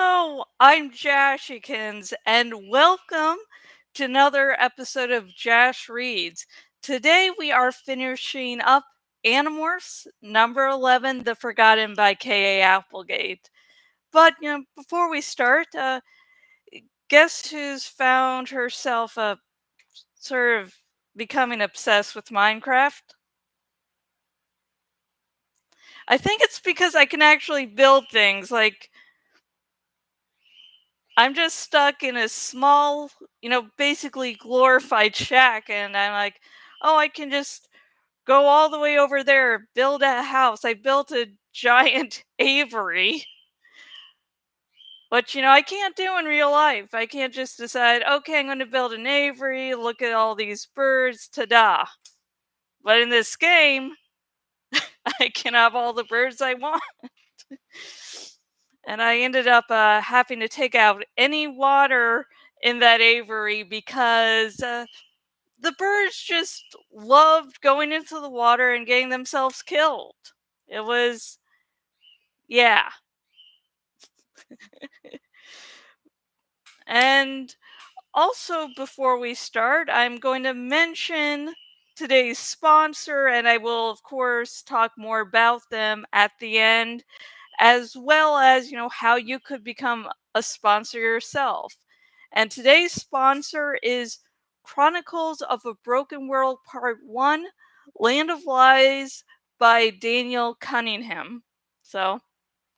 Hello, I'm Jashikins, and welcome to another episode of Jash Reads. Today we are finishing up Animorphs, number 11, The Forgotten by K.A. Applegate. But, before we start, guess who's found herself sort of becoming obsessed with Minecraft? I think it's because I can actually build things, like I'm just stuck in a small, basically glorified shack, and I'm like, oh, I can just go all the way over there, build a house. I built a giant aviary, which, I can't do in real life. I can't just decide, okay, I'm going to build an aviary, look at all these birds, ta da. But in this game, I can have all the birds I want. And I ended up having to take out any water in that aviary because the birds just loved going into the water and getting themselves killed. It was, yeah. And also, before we start, I'm going to mention today's sponsor, and I will, of course, talk more about them at the end, as well as, how you could become a sponsor yourself. And today's sponsor is Chronicles of a Broken World Part 1, Land of Lies by Daniel Cunningham. So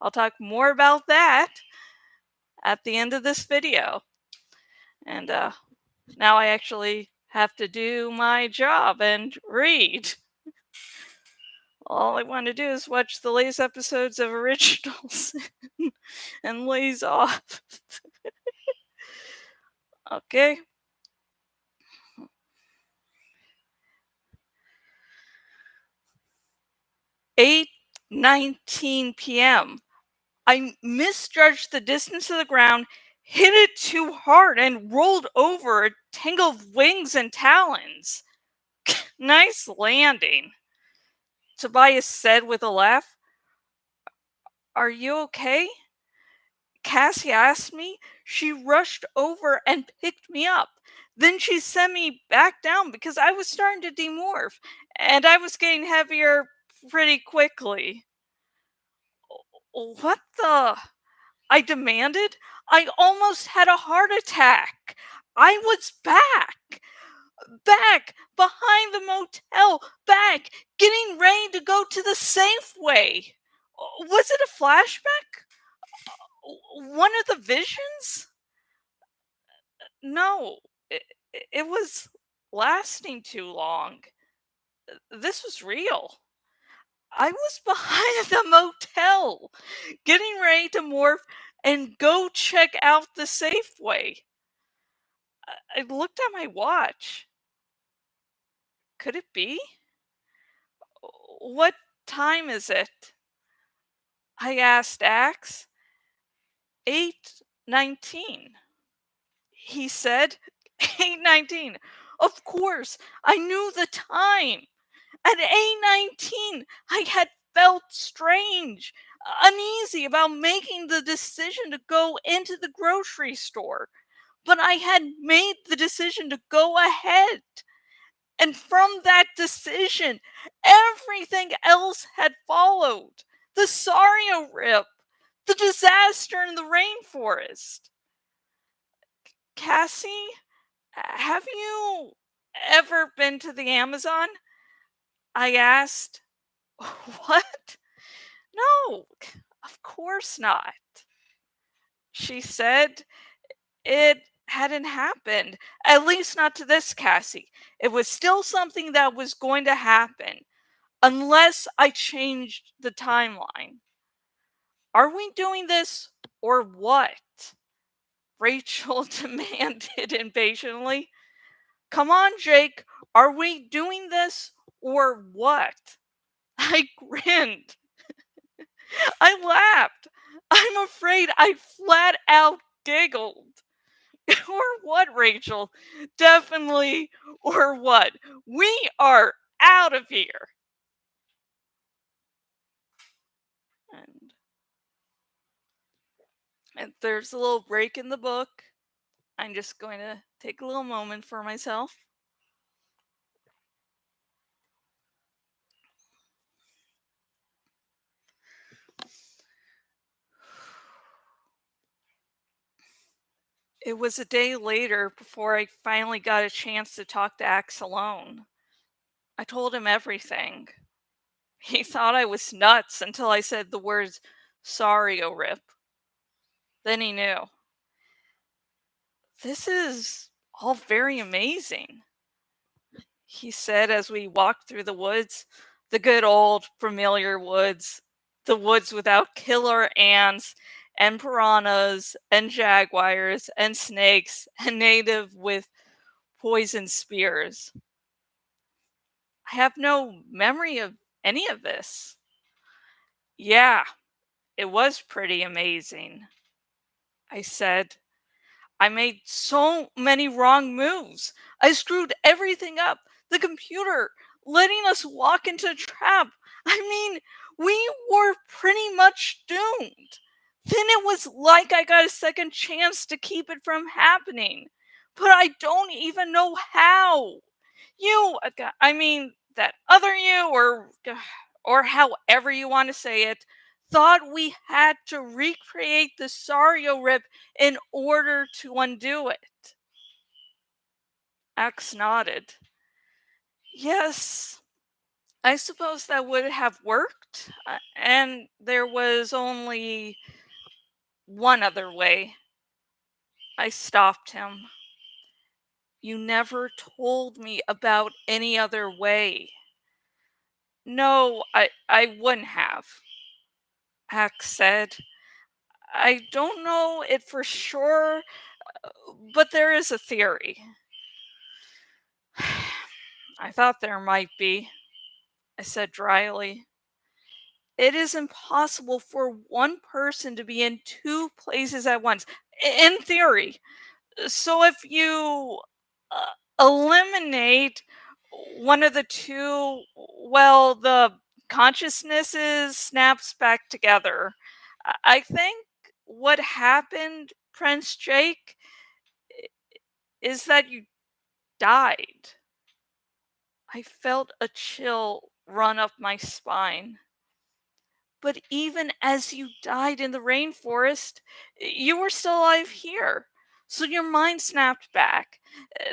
I'll talk more about that at the end of this video. And now I actually have to do my job and read. All I want to do is watch the latest episodes of Originals and lays off. Okay. 8:19 p.m. I misjudged the distance to the ground, hit it too hard, and rolled over a tangle of wings and talons. Nice landing. Tobias said with a laugh. Are you okay? Cassie asked me. She rushed over and picked me up. Then she sent me back down because I was starting to demorph, and I was getting heavier pretty quickly. What the? I demanded. I almost had a heart attack. I was back, behind the motel, back, getting ready to go to the Safeway. Was it a flashback? One of the visions? No, it was lasting too long. This was real. I was behind the motel, getting ready to morph and go check out the Safeway. I looked at my watch. Could it be? What time is it? I asked Axe. 8:19. He said. 8:19. Of course, I knew the time. At 8:19, I had felt strange, uneasy about making the decision to go into the grocery store. But I had made the decision to go ahead. And from that decision, everything else had followed. The Sario rip, the disaster in the rainforest. Cassie, have you ever been to the Amazon? I asked. What? No, of course not. She said it hadn't happened. At least not to this Cassie. It was still something that was going to happen. Unless I changed the timeline. Are we doing this or what? Rachel demanded impatiently. Come on, Jake. Are we doing this or what? I grinned. I laughed. I'm afraid I flat out giggled. Or what, Rachel? Definitely or what? We are out of here. And And there's a little break in the book. I'm just going to take a little moment for myself. It was a day later before I finally got a chance to talk to Axe alone. I told him everything. He thought I was nuts until I said the words, "Sorry, O Rip." Then he knew. "This is all very amazing," he said as we walked through the woods. The good old familiar woods. The woods without killer ants and piranhas and jaguars and snakes and native with poison spears. I have no memory of any of this. Yeah, it was pretty amazing, I said. I made so many wrong moves. I screwed everything up. The computer letting us walk into a trap. I mean, we were pretty much doomed. Then it was like I got a second chance to keep it from happening. But I don't even know how. I mean, that other you, or however you want to say it, thought we had to recreate the Sario rip in order to undo it. X nodded. Yes, I suppose that would have worked. And there was only one other way. I stopped him. You never told me about any other way. No, I wouldn't have, Axe said. I don't know it for sure, but there is a theory. I thought there might be, I said dryly. It is impossible for one person to be in two places at once, in theory. So if you uh, eliminate one of the two, well, the consciousnesses snaps back together. I think what happened, Prince Jake, is that you died. I felt a chill run up my spine. But even as you died in the rainforest, you were still alive here. So your mind snapped back.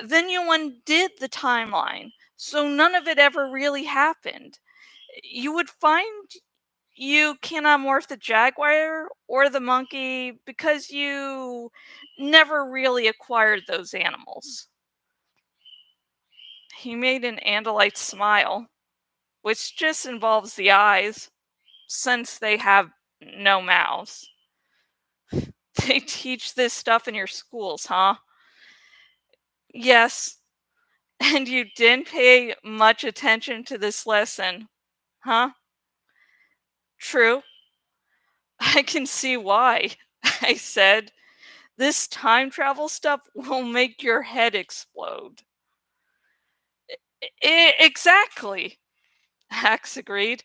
Then you undid the timeline. So none of it ever really happened. You would find you cannot morph the jaguar or the monkey because you never really acquired those animals. He made an Andalite smile, which just involves the eyes, since they have no mouths. They teach this stuff in your schools, huh? Yes. And you didn't pay much attention to this lesson, huh? True. I can see why, I said. This time travel stuff will make your head explode. Exactly, Hax agreed.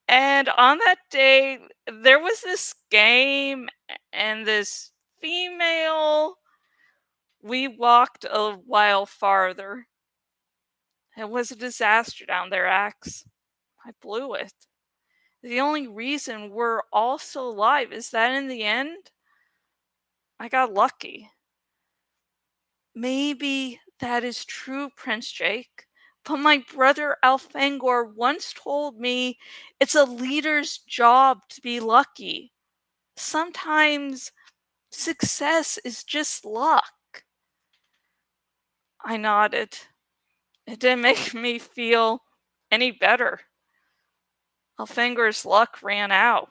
And on that day, there was this game and this female. We walked a while farther. It was a disaster down there, Axe. I blew it. The only reason we're all still alive is that in the end, I got lucky. Maybe that is true, Prince Jake. But my brother Alfangor once told me it's a leader's job to be lucky. Sometimes success is just luck. I nodded. It didn't make me feel any better. Alfangor's luck ran out.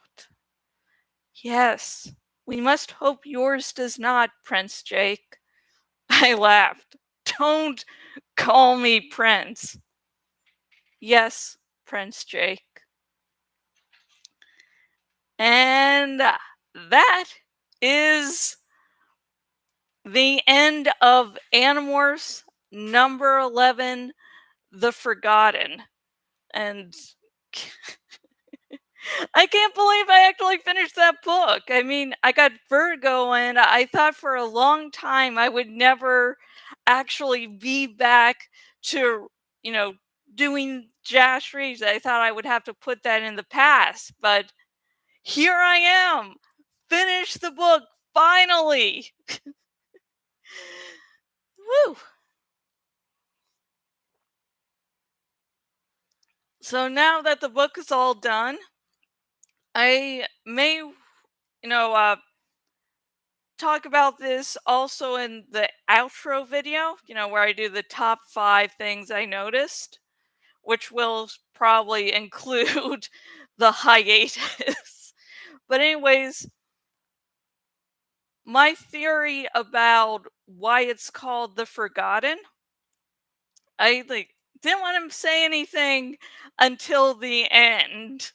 Yes, we must hope yours does not, Prince Jake. I laughed. Don't call me Prince. Yes, Prince Jake. And that is the end of Animorphs number 11, The Forgotten. And I can't believe I actually finished that book. I mean, I got vertigo, and I thought for a long time I would never actually be back to, you know, doing Jash reads. I thought I would have to put that in the past, but here I am. Finish the book finally. Woo. So now that the book is all done, I may, talk about this also in the outro video, where I do the top 5 things I noticed, which will probably include the hiatus. But, anyways, my theory about why it's called The Forgotten, I didn't want to say anything until the end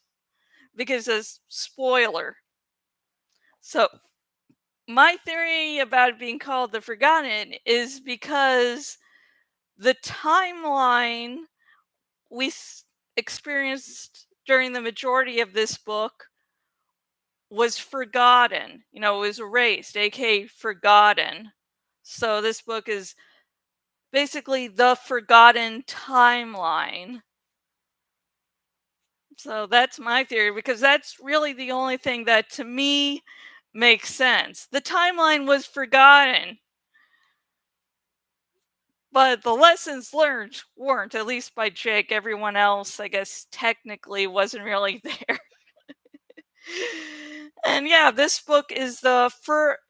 because it's spoiler. So, my theory about it being called The Forgotten is because the timeline we experienced during the majority of this book was forgotten. It was erased, aka forgotten. So this book is basically the forgotten timeline. So that's my theory because that's really the only thing that to me makes sense. The timeline was forgotten, but the lessons learned weren't, at least by Jake. Everyone else, I guess, technically wasn't really there. And yeah, this book is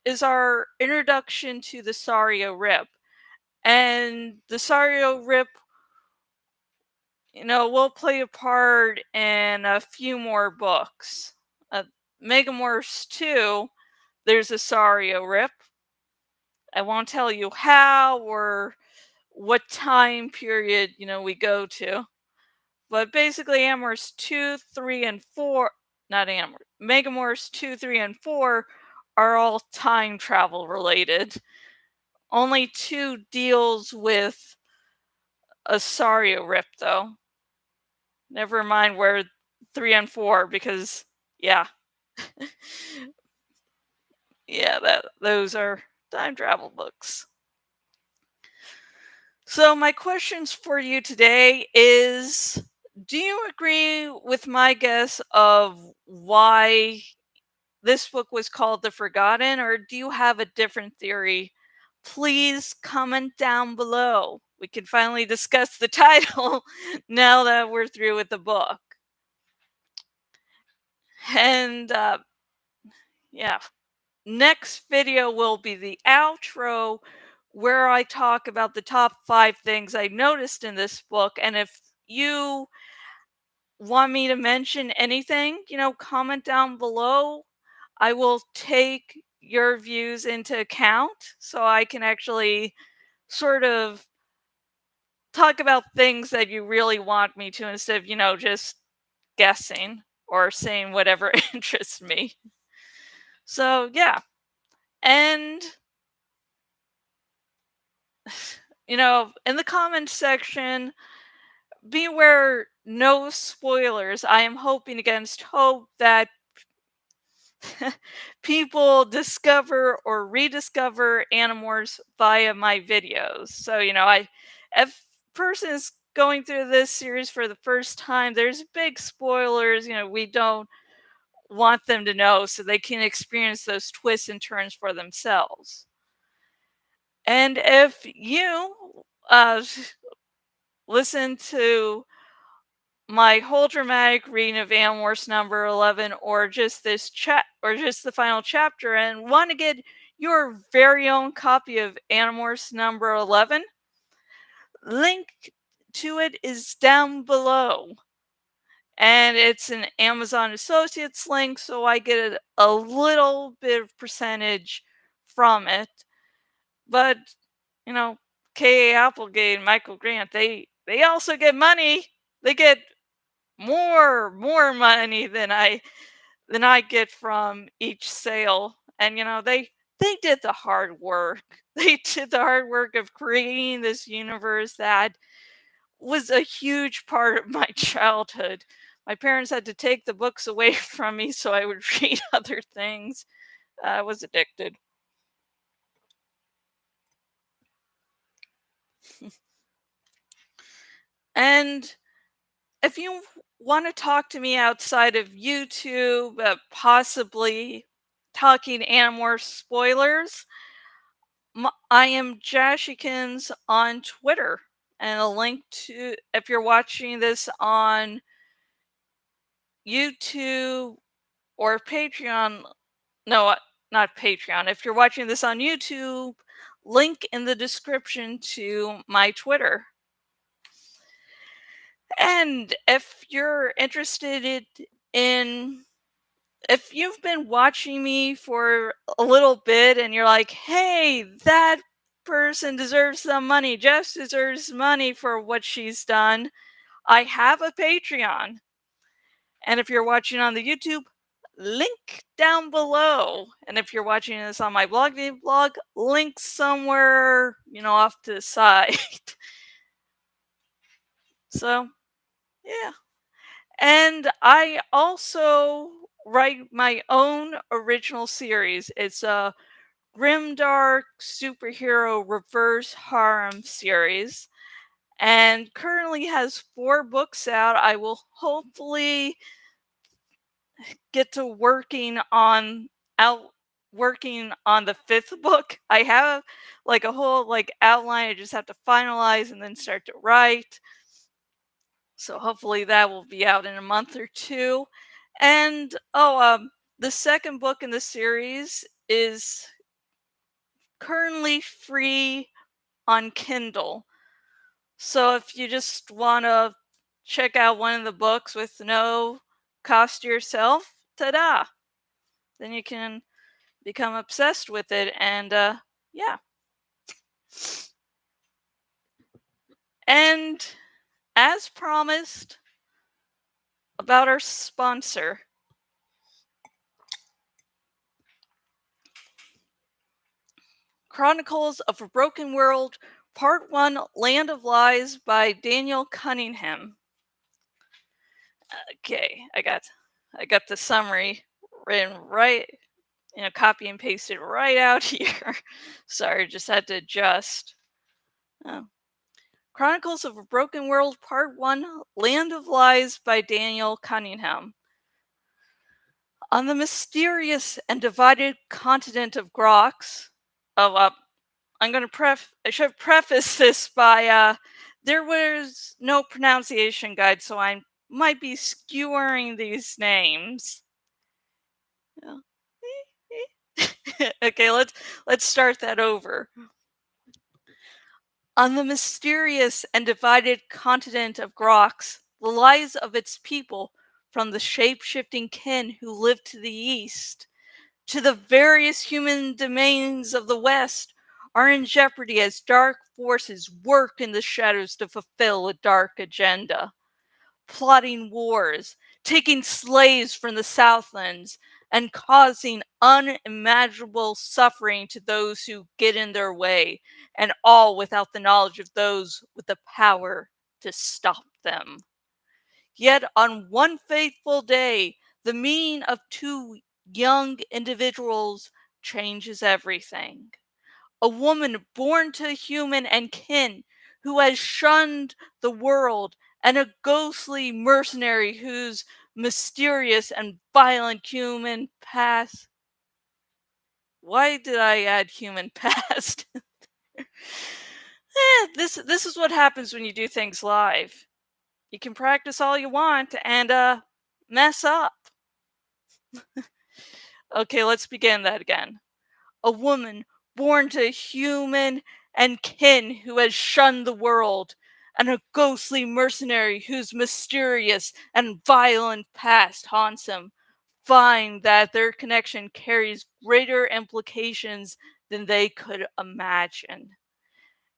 is our introduction to the Sario Rip. And the Sario Rip, will play a part in a few more books. Megamorphs 2, there's a Sario Rip. I won't tell you how or what time period, we go to. But basically, Animorphs 2, 3, and 4, not Animorphs, Megamorphs 2, 3, and 4 are all time travel related. Only 2 deals with a Sario Rip, though. Never mind where 3 and 4, because, yeah. Yeah, those are time travel books. So, my questions for you today is, do you agree with my guess of why this book was called The Forgotten, or do you have a different theory? Please comment down below. We can finally discuss the title now that we're through with the book. And yeah, next video will be the outro where I talk about the top 5 things I noticed in this book. And if you want me to mention anything, comment down below. I will take your views into account so I can actually sort of talk about things that you really want me to instead of, just guessing or saying whatever interests me. So, yeah. And, in the comments section, beware no spoilers. I am hoping against hope that people discover or rediscover Animorphs via my videos. So, if person is going through this series for the first time, there's big spoilers, we don't want them to know so they can experience those twists and turns for themselves. And if you listen to my whole dramatic reading of Animorphs number 11 or just this chat or just the final chapter and want to get your very own copy of Animorphs number 11, link to it is down below. And it's an Amazon Associates link, so I get a little bit of percentage from it. But, you know, K.A. Applegate and Michael Grant, they also get money. They get more money than I get from each sale. And they did the hard work. They did the hard work of creating this universe that was a huge part of my childhood. My parents had to take the books away from me so I would read other things. I was addicted. And if you want to talk to me outside of YouTube, possibly talking Animorphs spoilers, I am Jashikins on Twitter. And a link to, if you're watching this on YouTube or Patreon, no, not Patreon. If you're watching this on YouTube, link in the description to my Twitter. And if you're interested in, if you've been watching me for a little bit and you're like, hey, that person deserves some money, Jess deserves money for what she's done, I have a Patreon. And if you're watching on the YouTube, link down below. And if you're watching this on my blog, link somewhere, off to the side. So, yeah. And I also write my own original series. It's a grimdark superhero reverse harem series and currently has 4 books out. I will hopefully get to out working on the 5th book. I have like a whole like outline I just have to finalize and then start to write. So hopefully that will be out in a month or two. And the second book in the series is currently free on Kindle. So if you just want to check out one of the books with no cost to yourself, ta-da! Then you can become obsessed with it. And yeah. And as promised, about our sponsor. Chronicles of a Broken World, Part 1, Land of Lies by Daniel Cunningham. Okay, I got the summary written right, copy and paste it right out here. Sorry, just had to adjust. Oh. Chronicles of a Broken World, Part 1, Land of Lies by Daniel Cunningham. On the mysterious and divided continent of Grox, I should preface this by there was no pronunciation guide, so I might be skewering these names. Yeah. Okay, let's start that over. On the mysterious and divided continent of Grox, the lives of its people, from the shape-shifting kin who live to the east to the various human domains of the West, are in jeopardy as dark forces work in the shadows to fulfill a dark agenda. Plotting wars, taking slaves from the Southlands, and causing unimaginable suffering to those who get in their way, and all without the knowledge of those with the power to stop them. Yet on one fateful day, the meaning of 2 young individuals changes everything. A woman born to human and kin who has shunned the world, and a ghostly mercenary whose mysterious and violent human past. Why did I add human past? This is what happens when you do things live. You can practice all you want and mess up. Okay, let's begin that again. A woman born to human and kin who has shunned the world, and a ghostly mercenary whose mysterious and violent past haunts him, find that their connection carries greater implications than they could imagine.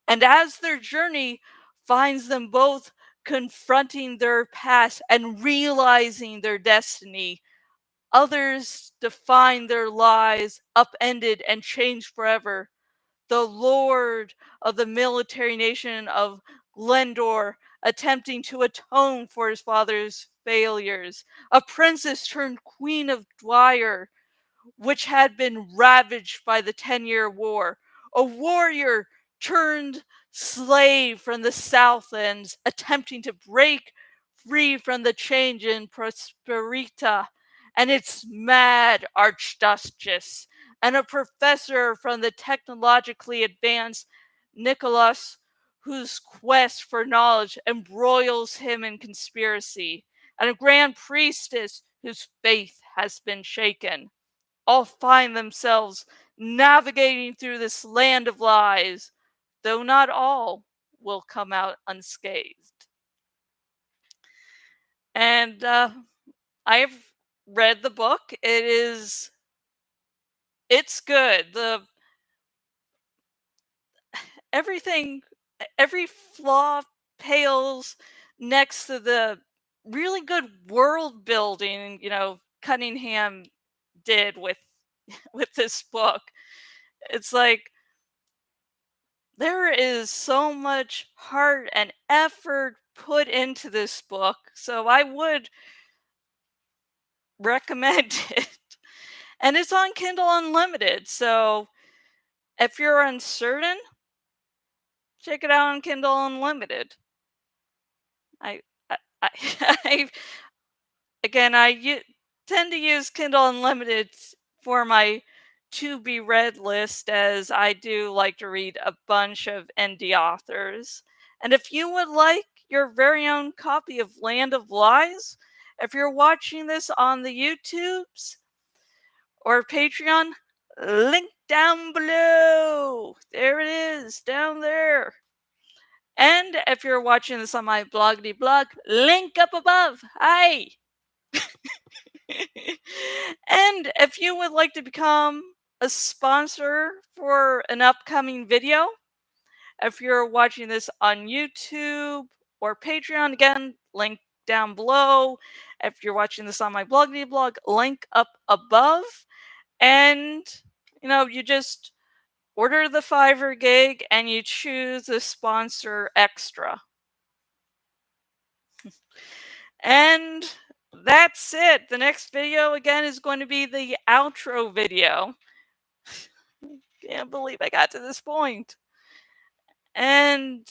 And as their journey finds them both confronting their past and realizing their destiny, others define their lives upended and changed forever. The lord of the military nation of Glendor attempting to atone for his father's failures. A princess turned queen of Dwyer, which had been ravaged by the 10-Year War. A warrior turned slave from the Southlands, attempting to break free from the change in Prosperita and its mad archduchess, and a professor from the technologically advanced Nicholas, whose quest for knowledge embroils him in conspiracy, and a grand priestess whose faith has been shaken, all find themselves navigating through this land of lies, though not all will come out unscathed. And I've read the book. It's good. The everything, every flaw pales next to the really good world building, Cunningham did with this book. It's like there is so much heart and effort put into this book, so I would recommend it. And it's on Kindle Unlimited, so if you're uncertain, check it out on Kindle Unlimited. I, I, I again, tend to use Kindle Unlimited for my to be read list, as I do like to read a bunch of indie authors. And if you would like your very own copy of Land of Lies, if you're watching this on the YouTubes or Patreon, link down below. There it is, down there. And if you're watching this on my bloggity blog, link up above. Hi. And if you would like to become a sponsor for an upcoming video, if you're watching this on YouTube or Patreon, again, link down below. If you're watching this on my bloggity blog, link up above. And, you just order the Fiverr gig and you choose a sponsor extra. And that's it. The next video again is going to be the outro video. Can't believe I got to this point. And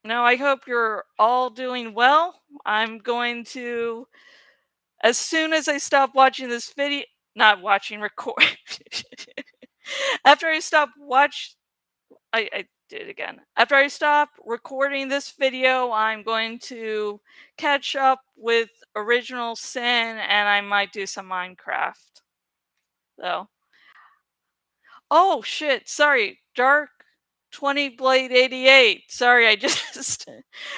I hope you're all doing well. I'm going to, as soon as I stop watching this video, not watching, record. After I stop I did it again. After I stop recording this video, I'm going to catch up with Original Sin, and I might do some Minecraft. So, oh shit! Sorry, Dark 20 Blade 88. Sorry, I just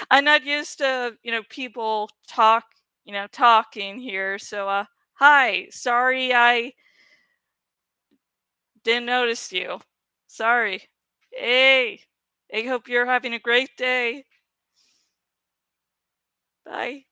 I'm not used to people talking here. So hi. Sorry, I didn't notice you. Sorry. Hey. I hope you're having a great day. Bye.